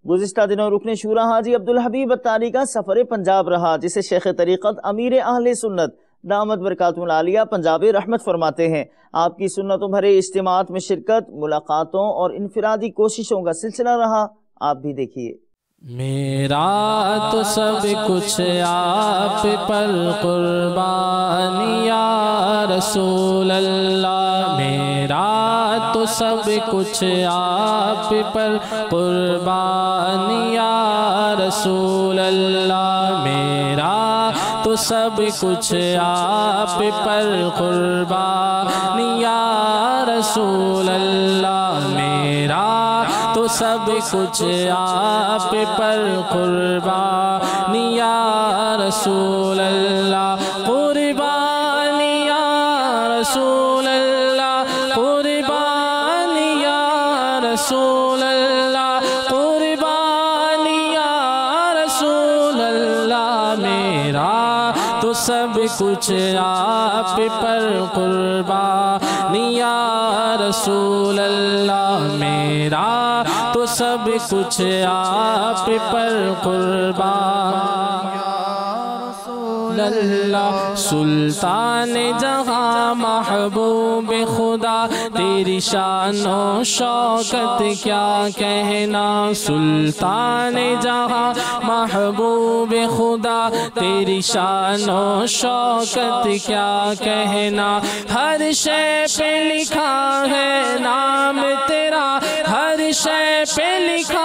گزشتہ دنوں رکن شورا حاجی عبدالحبیب اتاری کا سفر پنجاب رہا، جسے شیخ طریقت امیر اہل سنت دامت برکاتہ العالیہ پنجابی رحمت فرماتے ہیں۔ آپ کی سنتوں بھرے اجتماعات میں شرکت، ملاقاتوں اور انفرادی کوششوں کا سلسلہ رہا، آپ بھی دیکھیے۔ میرا تو سب کچھ آپ پر قربان یا رسول اللہ، میرا تو سب کچھ آپ پر قربان یا رسول اللہ، میرا تو سب کچھ آپ پر قربان یا رسول اللہ، میرا تو سب کچھ آپ پر قربان یا رسول اللہ، قربان یا رسول اللہ، قربان یا رسول اللہ، قربان یا رسول اللہ، میرا تو سب کچھ آپ پر قربان یا رسول اللہ، میرا تو سب کچھ آپ پر قربان اللہ۔ سلطان جہاں محبوب خدا، تیری شان و شوکت کیا کہنا، سلطان جہاں محبوب خدا، تیری شان و شوکت کیا کہنا، ہر شے پہ لکھا ہے نام تیرا، ہر شے پہ لکھا